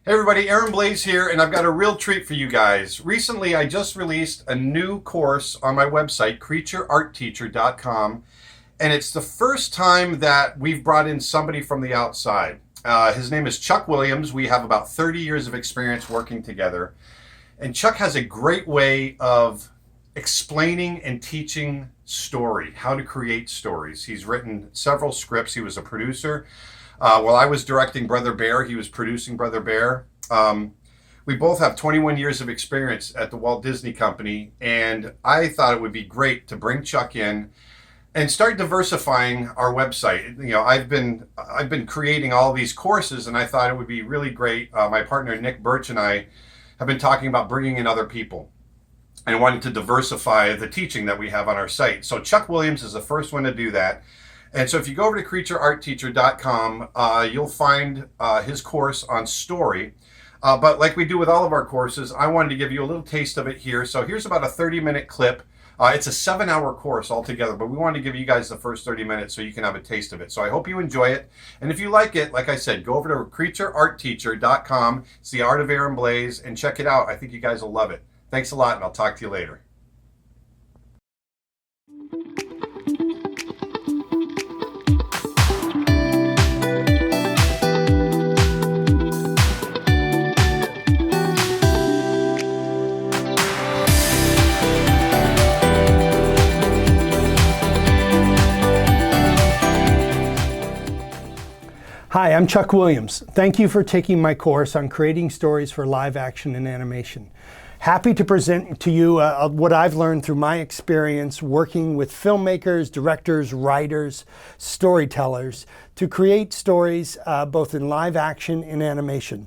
Hey everybody, Blaise here, and I've got a real treat for you guys. Recently, I just released a new course on my website, creatureartteacher.com, and it's the first time that we've brought in somebody from the outside. His name is Chuck Williams. We have about 30 years of experience working together, and Chuck has a great way of explaining and teaching story, how to create stories. He's written several scripts. He was a producer. While I was directing Brother Bear, he was producing Brother Bear. We both have 21 years of experience at the Walt Disney Company, and I thought it would be great to bring Chuck in and start diversifying our website. You know, I've been creating all these courses, and I thought it would be really great. My partner Nick Birch and I have been talking about bringing in other people and wanted to diversify the teaching that we have on our site. So Chuck Williams is the first one to do that. And so if you go over to creatureartteacher.com, you'll find his course on story. But like we do with all of our courses, I wanted to give you a little taste of it here. So here's about a 30-minute clip. It's a 7-hour course altogether, but we wanted to give you guys the first 30 minutes so you can have a taste of it. So I hope you enjoy it. And if you like it, like I said, go over to creatureartteacher.com. It's the art of Aaron Blaise, and check it out. I think you guys will love it. Thanks a lot, and I'll talk to you later. Hi, I'm Chuck Williams. Thank you for taking my course on creating stories for live action and animation. Happy to present to you what I've learned through my experience working with filmmakers, directors, writers, storytellers to create stories both in live action and animation.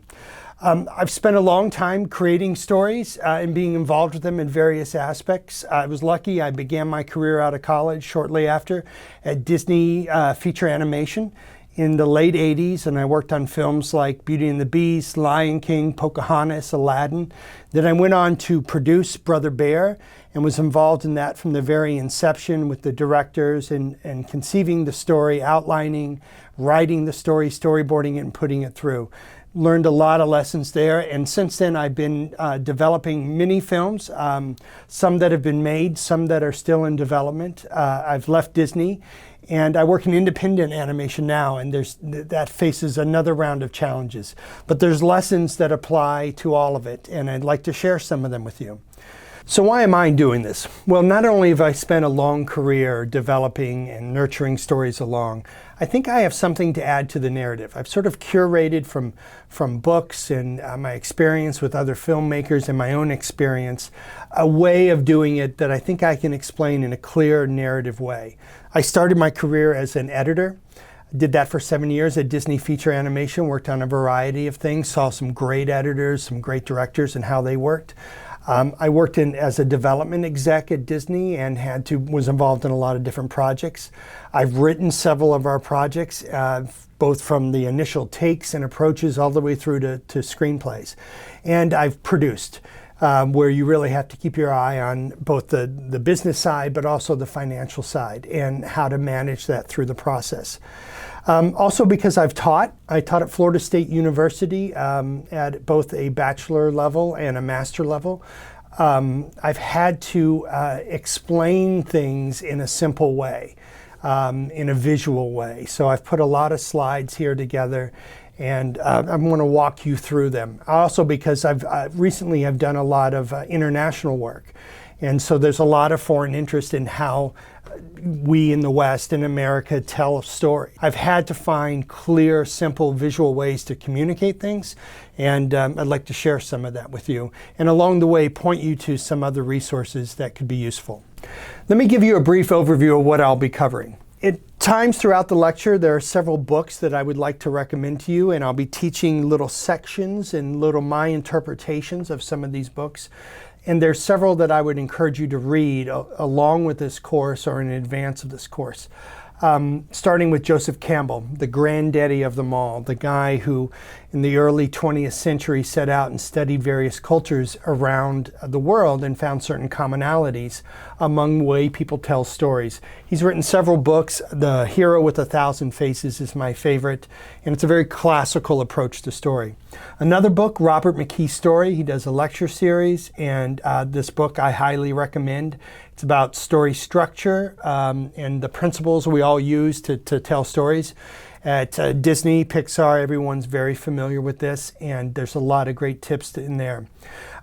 I've spent a long time creating stories and being involved with them in various aspects. I was lucky. I began my career out of college shortly after at Disney Feature Animation in the late 80s, and I worked on films like Beauty and the Beast, Lion King, Pocahontas, Aladdin. Then I went on to produce Brother Bear and was involved in that from the very inception with the directors and conceiving the story, outlining, writing the story, storyboarding it, and putting it through. Learned a lot of lessons there, and since then I've been developing mini films, some that have been made, some that are still in development. I've left Disney and I work in independent animation now, and that faces another round of challenges. But there's lessons that apply to all of it, and I'd like to share some of them with you. So why am I doing this? Well, not only have I spent a long career developing and nurturing stories along, I think I have something to add to the narrative. I've sort of curated from books and my experience with other filmmakers and my own experience, a way of doing it that I think I can explain in a clear narrative way. I started my career as an editor. Did that for 7 years at Disney Feature Animation, worked on a variety of things, saw some great editors, some great directors and how they worked. I worked as a development exec at Disney and was involved in a lot of different projects. I've written several of our projects, both from the initial takes and approaches all the way through to screenplays. And I've produced, where you really have to keep your eye on both the business side, but also the financial side and how to manage that through the process. Also because I taught at Florida State University at both a bachelor level and a master level. I've had to explain things in a simple way, in a visual way. So I've put a lot of slides here together, and I'm going to walk you through them. Also because recently I've done a lot of international work. And so there's a lot of foreign interest in how we in the West, in America, tell a story. I've had to find clear, simple, visual ways to communicate things, and I'd like to share some of that with you. And along the way, point you to some other resources that could be useful. Let me give you a brief overview of what I'll be covering. At times throughout the lecture, there are several books that I would like to recommend to you, and I'll be teaching little sections and my interpretations of some of these books. And there's several that I would encourage you to read along with this course or in advance of this course. Starting with Joseph Campbell, the granddaddy of them all, the guy who in the early 20th century set out and studied various cultures around the world and found certain commonalities among the way people tell stories. He's written several books. The Hero with a Thousand Faces is my favorite, and it's a very classical approach to story. Another book, Robert McKee's Story. He does a lecture series, and this book I highly recommend. It's about story structure and the principles we all use to tell stories. At Disney, Pixar, everyone's very familiar with this, and there's a lot of great tips in there.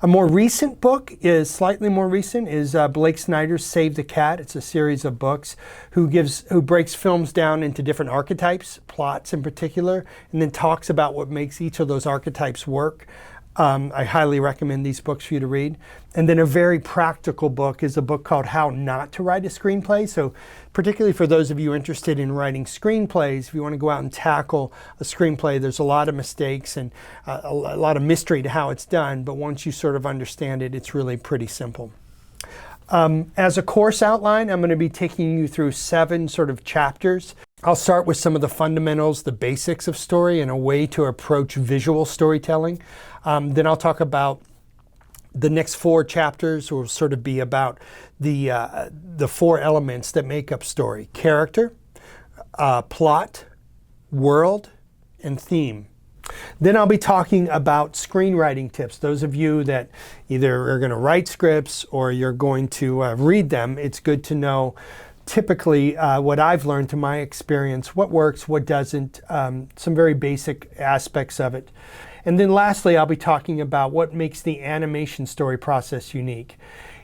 A more recent book slightly more recent, is Blake Snyder's Save the Cat. It's a series of books who breaks films down into different archetypes, plots in particular, and then talks about what makes each of those archetypes work. I highly recommend these books for you to read. And then a very practical book is a book called How Not to Write a Screenplay. So particularly for those of you interested in writing screenplays, if you want to go out and tackle a screenplay, there's a lot of mistakes and a lot of mystery to how it's done. But once you sort of understand it, it's really pretty simple. As a course outline, I'm going to be taking you through 7 sort of chapters. I'll start with some of the fundamentals, the basics of story, and a way to approach visual storytelling. Then I'll talk about the next 4 chapters will sort of be about the 4 elements that make up story: character, plot, world, and theme. Then I'll be talking about screenwriting tips. Those of you that either are going to write scripts or you're going to read them, it's good to know typically what I've learned through my experience, what works, what doesn't, some very basic aspects of it. And then lastly, I'll be talking about what makes the animation story process unique.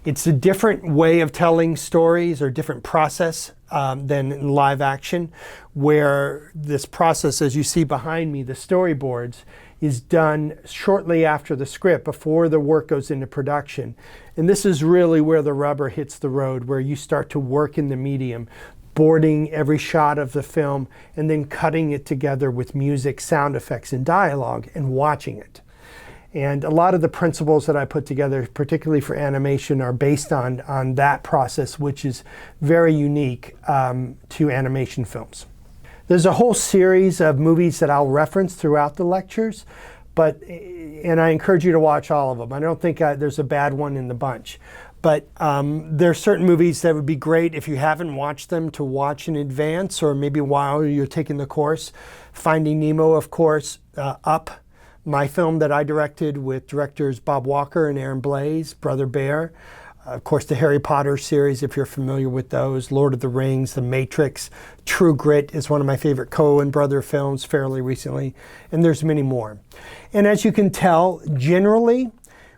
It's a different way of telling stories or different process than in live action, where this process, as you see behind me, the storyboards, is done shortly after the script, before the work goes into production. And this is really where the rubber hits the road, where you start to work in the medium, boarding every shot of the film and then cutting it together with music, sound effects, and dialogue, and watching it. And a lot of the principles that I put together, particularly for animation, are based on that process, which is very unique to animation films. There's a whole series of movies that I'll reference throughout the lectures, and I encourage you to watch all of them. I don't think there's a bad one in the bunch. But there are certain movies that would be great if you haven't watched them to watch in advance, or maybe while you're taking the course. Finding Nemo, of course, Up, my film that I directed with directors Bob Walker and Aaron Blaise, Brother Bear. Of course, the Harry Potter series, if you're familiar with those, Lord of the Rings, The Matrix, True Grit is one of my favorite Coen brother films fairly recently, and there's many more. And as you can tell, generally,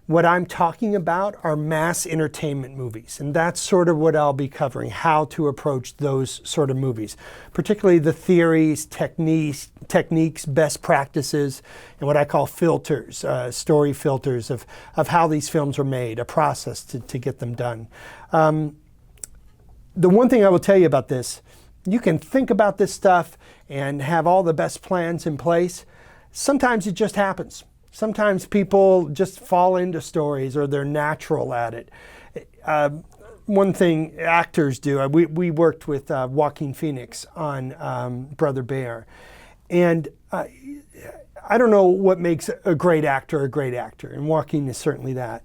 what I'm talking about are mass entertainment movies, and that's sort of what I'll be covering, how to approach those sort of movies, particularly the theories, techniques, best practices, and what I call filters, story filters of how these films are made, a process to get them done. The one thing I will tell you about this, you can think about this stuff and have all the best plans in place. Sometimes it just happens. Sometimes people just fall into stories, or they're natural at it. One thing actors do, we worked with Joaquin Phoenix on Brother Bear. And I don't know what makes a great actor, and Joaquin is certainly that.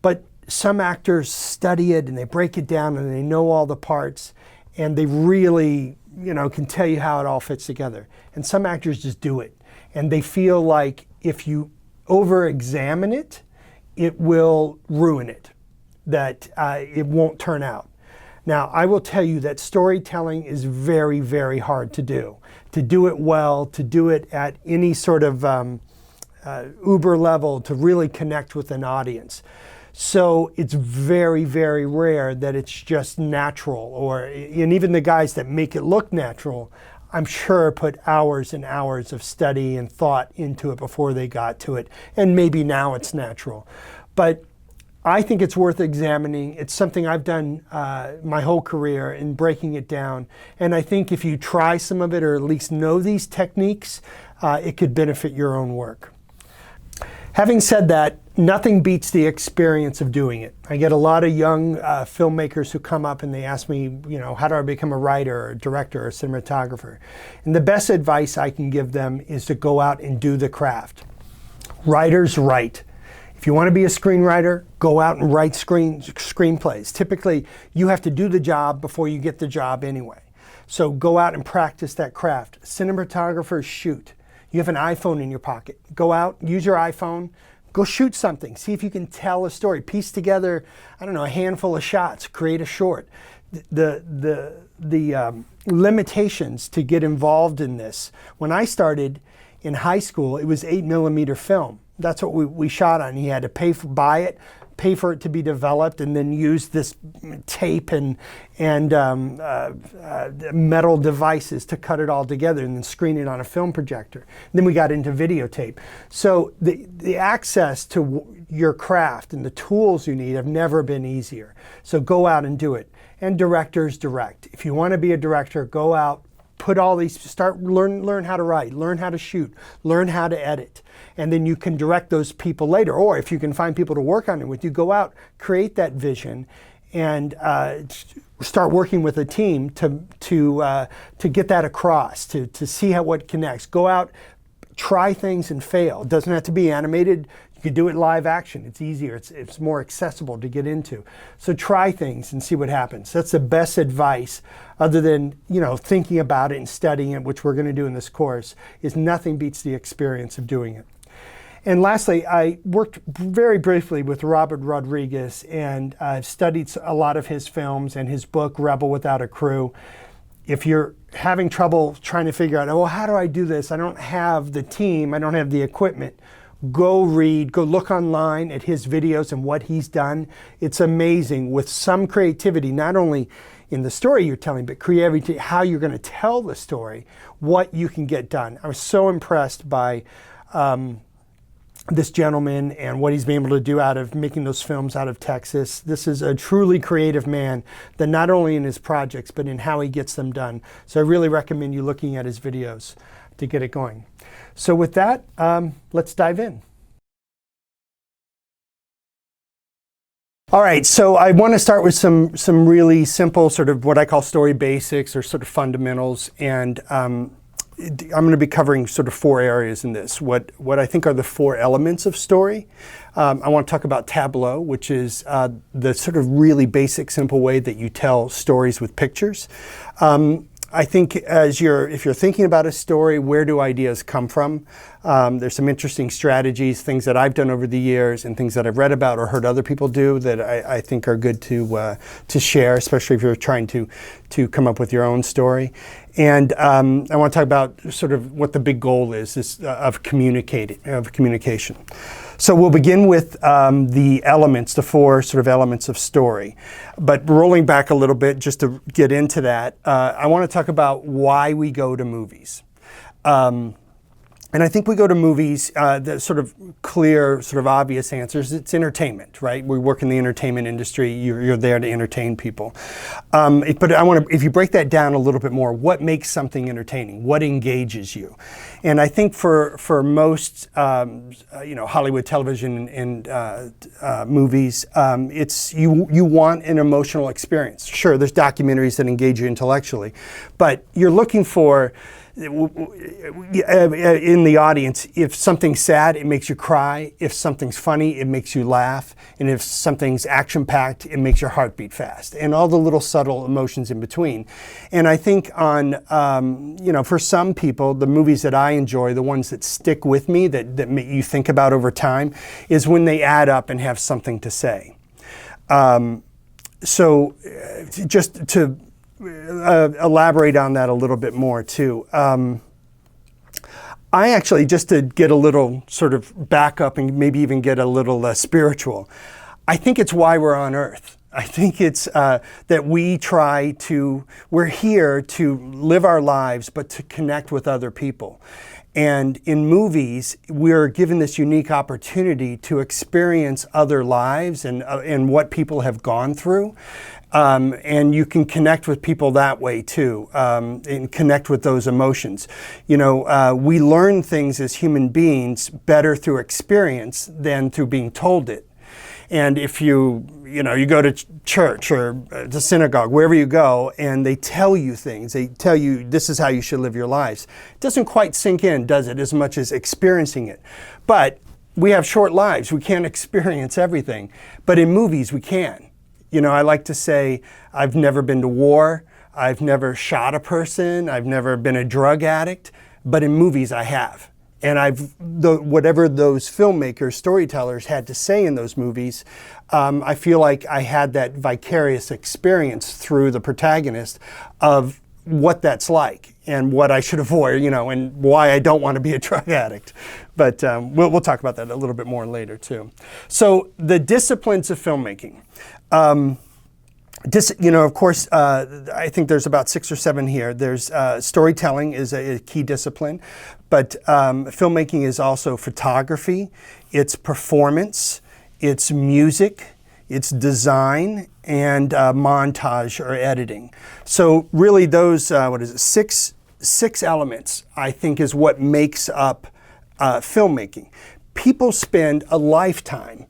But some actors study it and they break it down and they know all the parts, and they really, can tell you how it all fits together. And some actors just do it. And they feel like if you over-examine it, it will ruin it, that it won't turn out. Now, I will tell you that storytelling is very, very hard to do. To do it well, to do it at any sort of uber level, to really connect with an audience. So it's very, very rare that it's just natural, and even the guys that make it look natural, I'm sure put hours and hours of study and thought into it before they got to it. And maybe now it's natural. But I think it's worth examining. It's something I've done my whole career in breaking it down. And I think if you try some of it, or at least know these techniques, it could benefit your own work. Having said that, Nothing beats the experience of doing it. I get a lot of young filmmakers who come up and they ask me, you know, how do I become a writer or a director or a cinematographer? And the best advice I can give them is to go out and do the craft. Writers write. If you want to be a screenwriter, go out and write screenplays. Typically, you have to do the job before you get the job anyway. So go out and practice that craft. Cinematographers shoot. You have an iPhone in your pocket. Go out, use your iPhone, go shoot something. See if you can tell a story. Piece together, I don't know, a handful of shots. Create a short. The limitations to get involved in this. When I started in high school, it was 8mm film. That's what we shot on. You had to buy it, pay for it to be developed, and then use this tape and metal devices to cut it all together and then screen it on a film projector. And then we got into videotape. So the access to your craft and the tools you need have never been easier. So go out and do it. And directors direct. If you want to be a director, go out, put all these, learn how to write, learn how to shoot, learn how to edit. And then you can direct those people later. Or if you can find people to work on it with you, go out, create that vision, and start working with a team to get that across, to see what connects. Go out, try things and fail. It doesn't have to be animated. You can do it live action. It's easier. It's more accessible to get into. So try things and see what happens. That's the best advice, other than, you know, thinking about it and studying it, which we're going to do in this course, is nothing beats the experience of doing it. And lastly, I worked very briefly with Robert Rodriguez, and I've studied a lot of his films and his book, Rebel Without a Crew. If you're having trouble trying to figure out, oh, how do I do this? I don't have the team, I don't have the equipment. Go read, go look online at his videos and what he's done. It's amazing, with some creativity, not only in the story you're telling, but creativity, how you're going to tell the story, what you can get done. I was so impressed by this gentleman and what he's been able to do out of making those films out of Texas. This is a truly creative man, that not only in his projects, but in how he gets them done. So I really recommend you looking at his videos to get it going. So with that, let's dive in. All right, so I want to start with some really simple, sort of what I call story basics, or sort of fundamentals, and I'm going to be covering sort of 4 areas in this. What I think are the 4 elements of story. I want to talk about TABLEAU, which is the sort of really basic, simple way that you tell stories with pictures. I think if you're thinking about a story, where do ideas come from? There's some interesting strategies, things that I've done over the years and things that I've read about or heard other people do that I think are good to share, especially if you're trying to come up with your own story. And I want to talk about sort of what the big goal is of communication. So we'll begin with the elements, the 4 sort of elements of story. But rolling back a little bit, just to get into that, I want to talk about why we go to movies. And I think we go to movies, the sort of clear, sort of obvious answers. It's entertainment, right? We work in the entertainment industry. You're there to entertain people. But I want to, if you break that down a little bit more, what makes something entertaining? What engages you? And I think for most, Hollywood television and movies, it's you want an emotional experience. Sure, there's documentaries that engage you intellectually, but you're looking for, in the audience, if something's sad, it makes you cry. If something's funny, it makes you laugh. And if something's action-packed, it makes your heart beat fast. And all the little subtle emotions in between. And I think for some people, the movies that I enjoy, the ones that stick with me, that make you think about over time, is when they add up and have something to say. Just to elaborate on that a little bit more too. I actually, just to get a little sort of back up and maybe even get a little spiritual, I think it's why we're on Earth. I think it's that we're here to live our lives, but to connect with other people. And in movies, we're given this unique opportunity to experience other lives and what people have gone through. And you can connect with people that way too, and connect with those emotions. You know, we learn things as human beings better through experience than through being told it. And if you go to church or the synagogue, wherever you go, and they tell you things, they tell you this is how you should live your lives, it doesn't quite sink in, does it, as much as experiencing it. But we have short lives. We can't experience everything. But in movies, we can. You know, I like to say, I've never been to war. I've never shot a person. I've never been a drug addict. But in movies, I have. And whatever those filmmakers, storytellers had to say in those movies, I feel like I had that vicarious experience through the protagonist of what that's like and what I should avoid, you know, and why I don't want to be a drug addict. But we'll talk about that a little bit more later too. So the disciplines of filmmaking. You know, of course, I think there's about 6 or 7 here. There's storytelling is a key discipline, but filmmaking is also photography, it's performance, it's music, it's design, and montage or editing. So really those, 6 elements, I think, is what makes up filmmaking. People spend a lifetime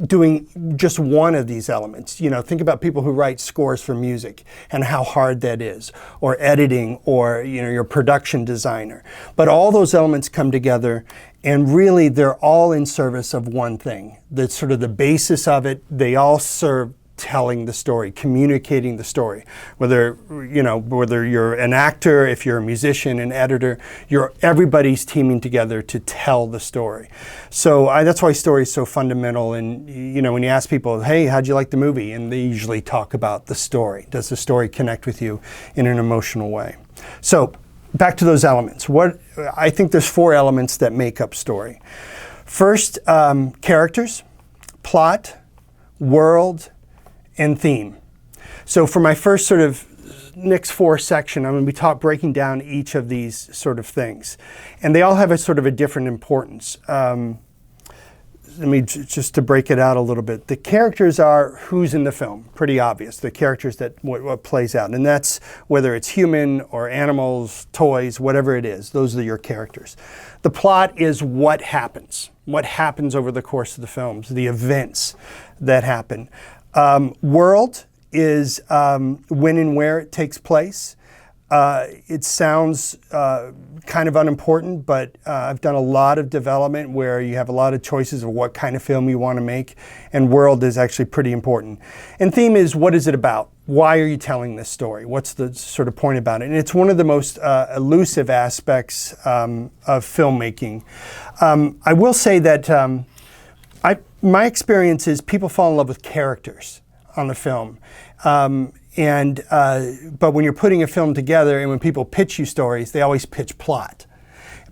doing just one of these elements. You know, think about people who write scores for music and how hard that is, or editing, or, you know, your production designer. But all those elements come together, and really they're all in service of one thing. That's sort of the basis of it. They all serve telling the story, communicating the story. Whether you're an actor, if you're a musician, an editor, everybody's teaming together to tell the story. So that's why story is so fundamental. And you know, when you ask people, hey, how'd you like the movie? And they usually talk about the story. Does the story connect with you in an emotional way? So back to those elements. I think there's 4 elements that make up story. First, characters, plot, world, and theme. So for my first sort of next 4 section, I'm going to be breaking down each of these sort of things. And they all have a sort of a different importance. Let me just to break it out a little bit. The characters are who's in the film, pretty obvious. The characters that what plays out. And that's whether it's human or animals, toys, whatever it is. Those are your characters. The plot is what happens over the course of the films, the events that happen. World is when and where it takes place. It sounds kind of unimportant, but I've done a lot of development where you have a lot of choices of what kind of film you want to make, and world is actually pretty important. And theme is, what is it about? Why are you telling this story? What's the sort of point about it? And it's one of the most elusive aspects of filmmaking. I will say that my experience is people fall in love with characters on the film. But when you're putting a film together and when people pitch you stories, they always pitch plot.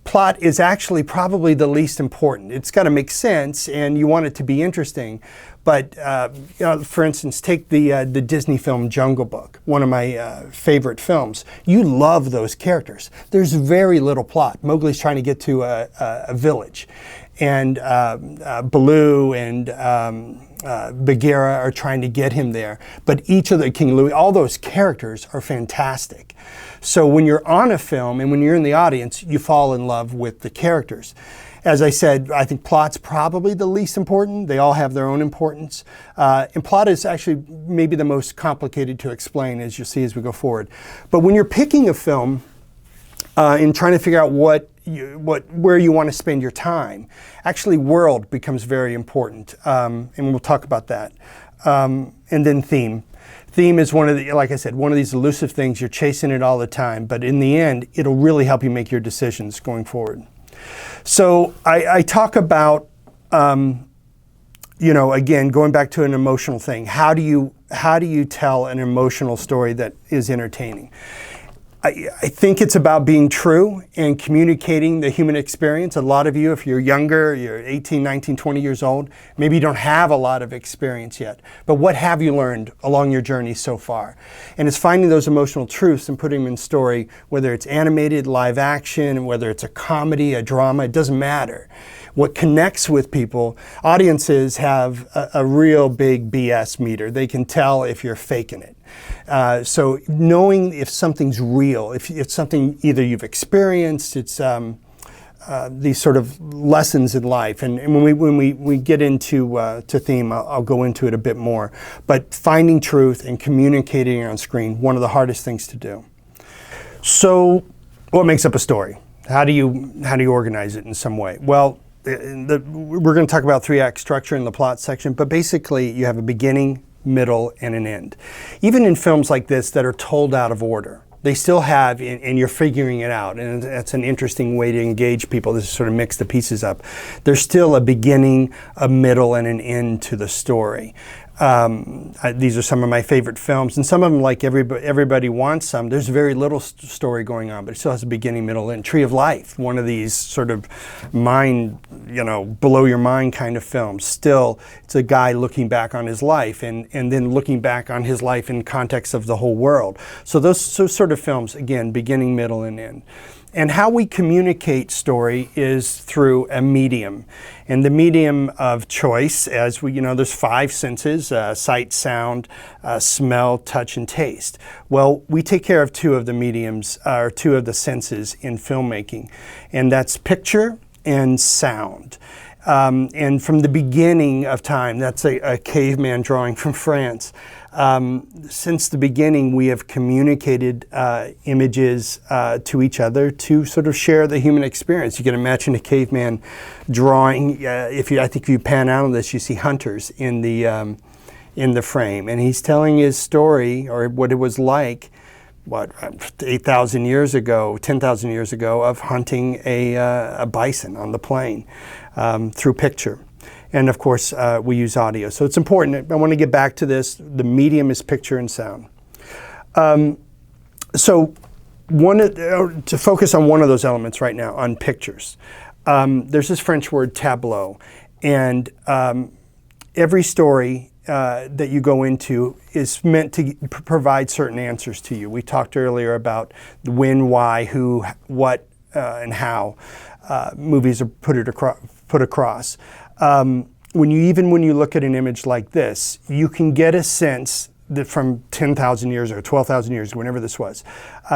Plot is actually probably the least important. It's got to make sense and you want it to be interesting. But you know, for instance, take the Disney film Jungle Book, one of my favorite films. You love those characters. There's very little plot. Mowgli's trying to get to a village, and Baloo and Bagheera are trying to get him there. But each of the King Louis, all those characters are fantastic. So when you're on a film and when you're in the audience, you fall in love with the characters. As I said, I think plot's probably the least important. They all have their own importance. And plot is actually maybe the most complicated to explain, as you'll see as we go forward. But when you're picking a film and trying to figure out where you want to spend your time, actually world becomes very important. And we'll talk about that. And then theme. Theme is one of the, like I said, one of these elusive things. You're chasing it all the time, but in the end, it'll really help you make your decisions going forward. So I talk about, you know, again, going back to an emotional thing. How do you tell an emotional story that is entertaining? I think it's about being true and communicating the human experience. A lot of you, if you're younger, you're 18, 19, 20 years old, maybe you don't have a lot of experience yet. But what have you learned along your journey so far? And it's finding those emotional truths and putting them in story, whether it's animated, live action, whether it's a comedy, a drama, it doesn't matter. What connects with people, audiences have a real big BS meter. They can tell if you're faking it. So knowing if something's real, if it's something either you've experienced, it's these sort of lessons in life. And when we get into to theme, I'll go into it a bit more. But finding truth and communicating on screen, one of the hardest things to do. So what makes up a story? How do you organize it in some way? Well, we're going to talk about 3-act structure in the plot section, but basically you have a beginning, middle, and an end. Even in films like this that are told out of order, they still have, and you're figuring it out, and that's an interesting way to engage people, to sort of mix the pieces up. There's still a beginning, a middle, and an end to the story. These are some of my favorite films, and some of them, like Everybody Wants Some, there's very little story going on, but it still has a beginning, middle, and Tree of Life, one of these sort of mind, blow your mind kind of films. Still, it's a guy looking back on his life and then looking back on his life in context of the whole world. So those sort of films, again, beginning, middle, and end. And how we communicate story is through a medium. And the medium of choice, as we, there's 5 senses, sight, sound, smell, touch, and taste. Well, we take care of 2 of the mediums, or 2 of the senses in filmmaking. And that's picture and sound. And from the beginning of time, that's a caveman drawing from France. Since the beginning, we have communicated images to each other to sort of share the human experience. You can imagine a caveman drawing. I think if you pan out on this, you see hunters in the frame, and he's telling his story, or what it was like, 8,000 years ago, 10,000 years ago, of hunting a bison on the plain through picture. And of course, we use audio. So it's important. I want to get back to this. The medium is picture and sound. So to focus on one of those elements right now, on pictures. There's this French word, tableau. And every story that you go into is meant to provide certain answers to you. We talked earlier about the when, why, who, what, and how movies are put across. When you look at an image like this, you can get a sense that from 10,000 years or 12,000 years, whenever this was,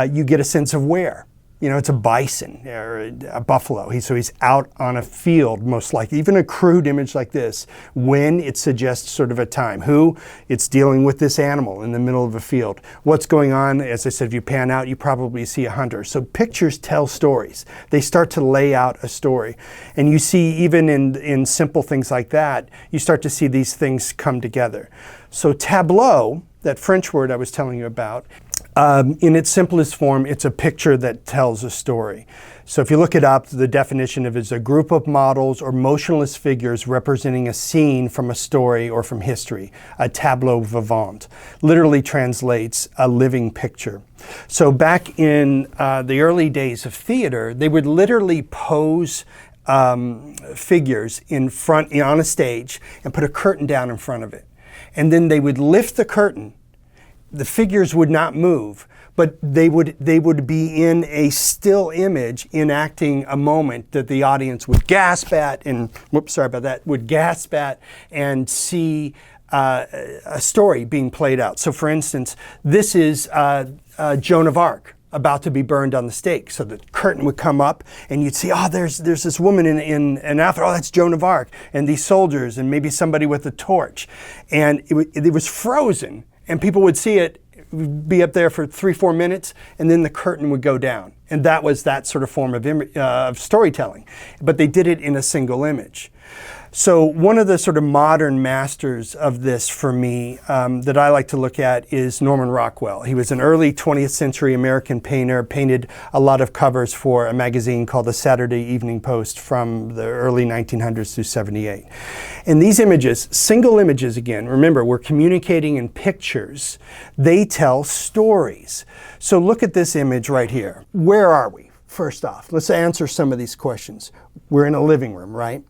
you get a sense of where. It's a bison or a buffalo. So he's out on a field, most likely. Even a crude image like this, when it suggests sort of a time. Who? It's dealing with this animal in the middle of a field. What's going on? As I said, if you pan out, you probably see a hunter. So pictures tell stories. They start to lay out a story. And you see, even in simple things like that, you start to see these things come together. So tableau, that French word I was telling you about, in its simplest form, it's a picture that tells a story. So if you look it up, the definition of it is a group of models or motionless figures representing a scene from a story or from history. A tableau vivant literally translates a living picture. So back in the early days of theater, they would literally pose figures in front on a stage and put a curtain down in front of it. And then they would lift the curtain. The figures would not move, but they would be in a still image enacting a moment that the audience would gasp at and, would gasp at and see a story being played out. So for instance, this is Joan of Arc about to be burned on the stake. So the curtain would come up and you'd see, there's this woman in an outfit, that's Joan of Arc, and these soldiers and maybe somebody with a torch. And it was frozen. And people would see it, be up there for 3-4 minutes, and then the curtain would go down. And that was that sort of form of storytelling. But they did it in a single image. So one of the sort of modern masters of this for me that I like to look at is Norman Rockwell. He was an early 20th century American painter, painted a lot of covers for a magazine called the Saturday Evening Post from the early 1900s through 78. And these images, single images again, remember we're communicating in pictures, they tell stories. So look at this image right here. Where are we? First off, let's answer some of these questions. We're in a living room, right?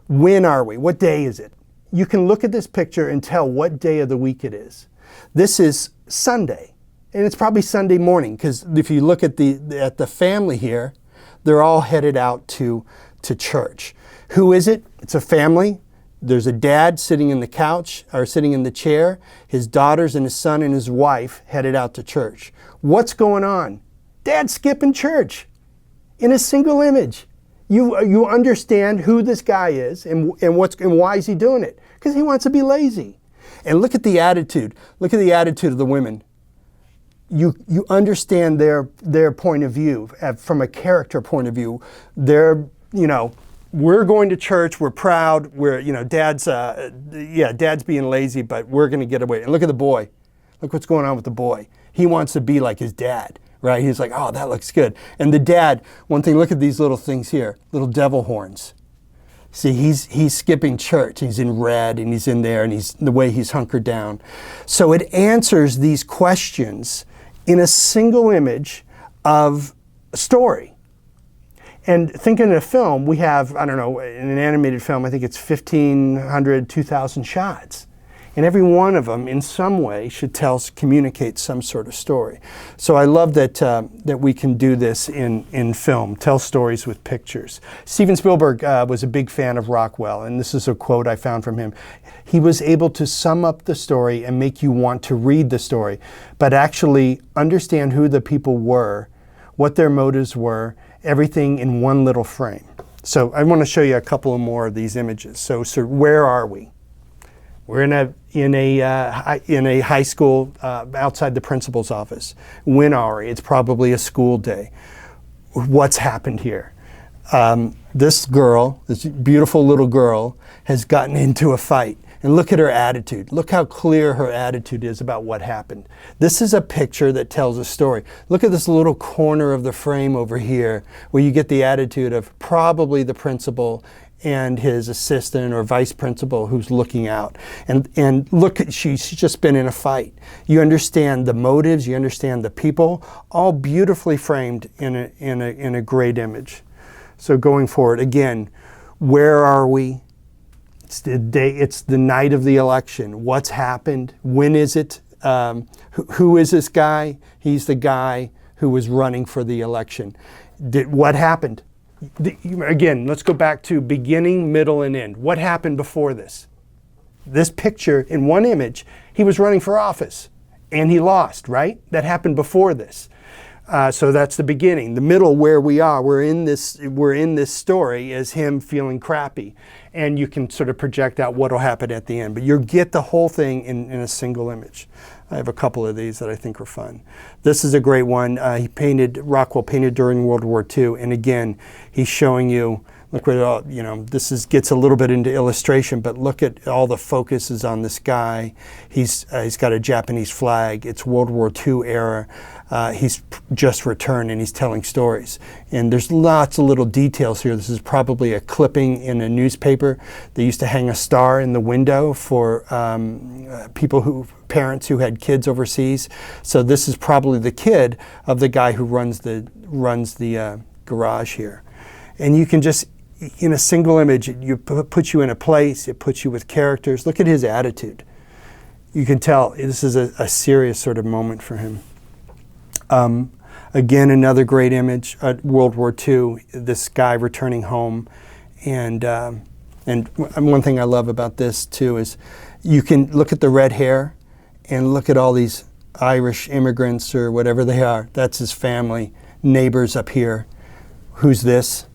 When are we? What day is it? You can look at this picture and tell what day of the week it is. This is Sunday, and it's probably Sunday morning, because if you look at the family here, they're all headed out to church. Who is it? It's a family. There's a dad sitting in the couch, or sitting in the chair. His daughters and his son and his wife headed out to church. What's going on? Dad's skipping church in a single image. You understand who this guy is and why is he doing it? Because he wants to be lazy. And look at the attitude. Look at the attitude of the women. You understand their point of view from a character point of view. They're, we're going to church. We're proud. We're, dad's being lazy, but we're going to get away. And look at the boy. Look what's going on with the boy. He wants to be like his dad. Right? He's like, oh, that looks good. And the dad, one thing, look at these little things here, little devil horns. See, he's skipping church. He's in red and he's in there and the way he's hunkered down. So it answers these questions in a single image of a story. And thinking in a film, we have, I don't know, in an animated film, I think it's 1,500, 2,000 shots. And every one of them, in some way, should communicate some sort of story. So I love that we can do this in film, tell stories with pictures. Steven Spielberg was a big fan of Rockwell, and this is a quote I found from him. He was able to sum up the story and make you want to read the story, but actually understand who the people were, what their motives were, everything in one little frame. So I want to show you a couple more of these images. So where are we? We're in a high school outside the principal's office. When are we? It's probably a school day. What's happened here? This girl, this beautiful little girl, has gotten into a fight. And look at her attitude. Look how clear her attitude is about what happened. This is a picture that tells a story. Look at this little corner of the frame over here where you get the attitude of probably the principal and his assistant or vice principal who's looking out. And look, she's just been in a fight. You understand the motives, you understand the people, all beautifully framed in a great image. So going forward, again, where are we? It's the day, it's the night of the election. What's happened? When is it? Who is this guy? He's the guy who was running for the election. What happened? Again, let's go back to beginning, middle, and end. What happened before this? This picture, in one image, he was running for office, and he lost, right? That happened before this. So that's the beginning. The middle, where we are, we're in this story as him feeling crappy. And you can sort of project out what will happen at the end. But you'll get the whole thing in a single image. I have a couple of these that I think are fun. This is a great one. Rockwell painted during World War II. And again, he's showing you, look what it all, this gets a little bit into illustration, but look at all the focus is on this guy. He's got a Japanese flag. It's World War II era. He's just returned and he's telling stories. And there's lots of little details here. This is probably a clipping in a newspaper. They used to hang a star in the window for parents who had kids overseas. So this is probably the kid of the guy who runs the garage here. And you can just, in a single image, you put you in a place, it puts you with characters. Look at his attitude. You can tell this is a serious sort of moment for him. Again, another great image, World War II, this guy returning home. And one thing I love about this too is you can look at the red hair and look at all these Irish immigrants or whatever they are. That's his family, neighbors up here. Who's this?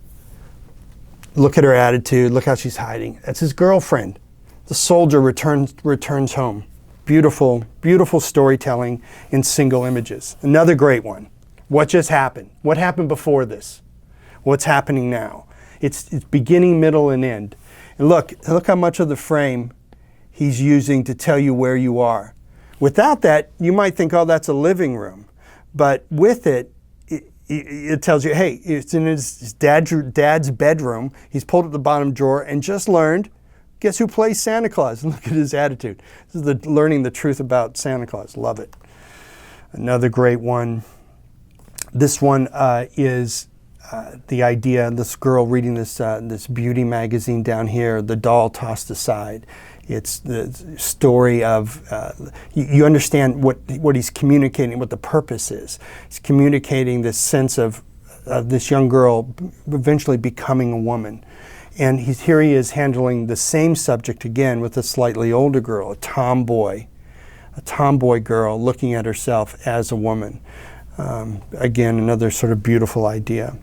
Look at her attitude. Look how she's hiding. That's his girlfriend. The soldier returns home. Beautiful, beautiful storytelling in single images. Another great one. What just happened? What happened before this? What's happening now? It's beginning, middle, and end. And look how much of the frame he's using to tell you where you are. Without that, you might think, oh, that's a living room. But with it, it tells you, hey, it's in his dad's bedroom. He's pulled up the bottom drawer and just learned, guess who plays Santa Claus? And look at his attitude. This is learning the truth about Santa Claus. Love it. Another great one. This one is the idea, this girl reading this beauty magazine down here, the doll tossed aside. It's the story of, you understand what he's communicating, what the purpose is. He's communicating this sense of this young girl eventually becoming a woman. And here he is handling the same subject again with a slightly older girl, a tomboy girl looking at herself as a woman. Again, another sort of beautiful idea.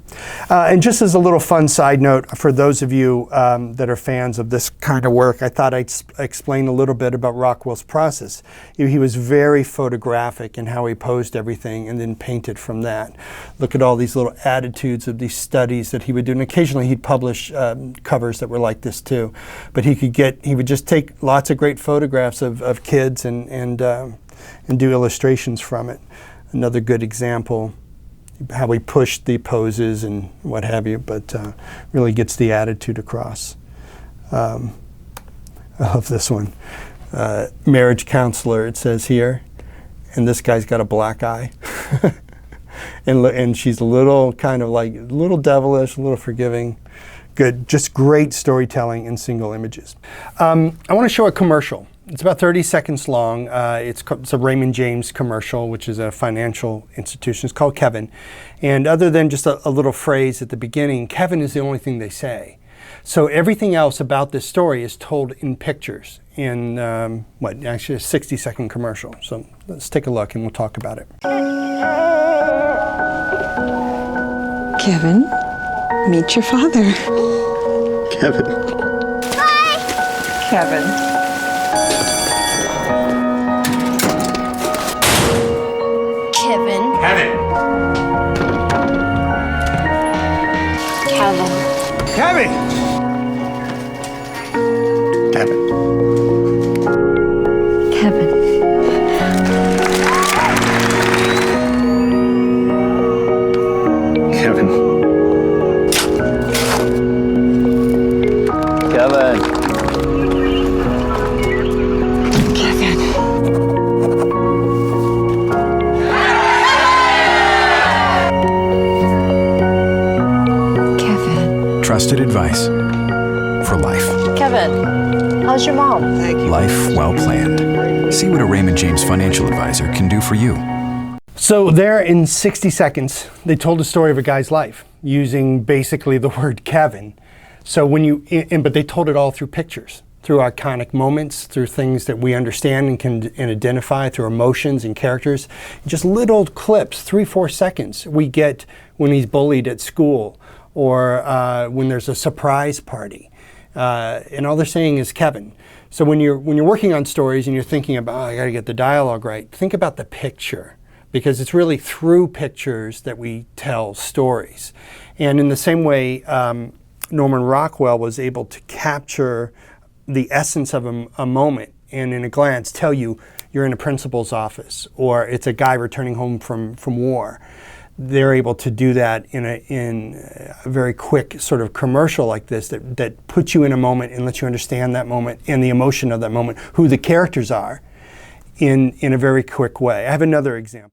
And just as a little fun side note, for those of you that are fans of this kind of work, I thought I'd explain a little bit about Rockwell's process. He was very photographic in how he posed everything and then painted from that. Look at all these little attitudes of these studies that he would do. And occasionally he'd publish covers that were like this too. But he would just take lots of great photographs of kids and do illustrations from it. Another good example, how he pushed the poses and what have you, but really gets the attitude across. I love this one. Marriage counselor, it says here, and this guy's got a black eye. and she's a little kind of like, a little devilish, a little forgiving. Good, just great storytelling in single images. I want to show a commercial. It's about 30 seconds long. It's a Raymond James commercial, which is a financial institution. It's called Kevin. And other than just a little phrase at the beginning, Kevin is the only thing they say. So everything else about this story is told in pictures in, actually a 60-second commercial. So let's take a look and we'll talk about it. Kevin, meet your father. Kevin. Hi. Kevin. Kevin. Kevin. Kevin. Kevin. Kevin. Kevin. Kevin. Trusted advice for life. Kevin, how's your mom? Thank you. Life well planned. See what a Raymond James financial advisor can do for you. So there in 60 seconds, they told the story of a guy's life using basically the word Kevin. So but they told it all through pictures, through iconic moments, through things that we understand and can identify, through emotions and characters. Just little clips, 3-4 seconds, we get when he's bullied at school, or when there's a surprise party. And all they're saying is Kevin. So when you're working on stories and you're thinking about, I gotta get the dialogue right, think about the picture, because it's really through pictures that we tell stories. And in the same way, Norman Rockwell was able to capture the essence of a moment and in a glance tell you you're in a principal's office, or it's a guy returning home from war. They're able to do that in a very quick sort of commercial like this that puts you in a moment and lets you understand that moment and the emotion of that moment, who the characters are, in a very quick way. I have another example.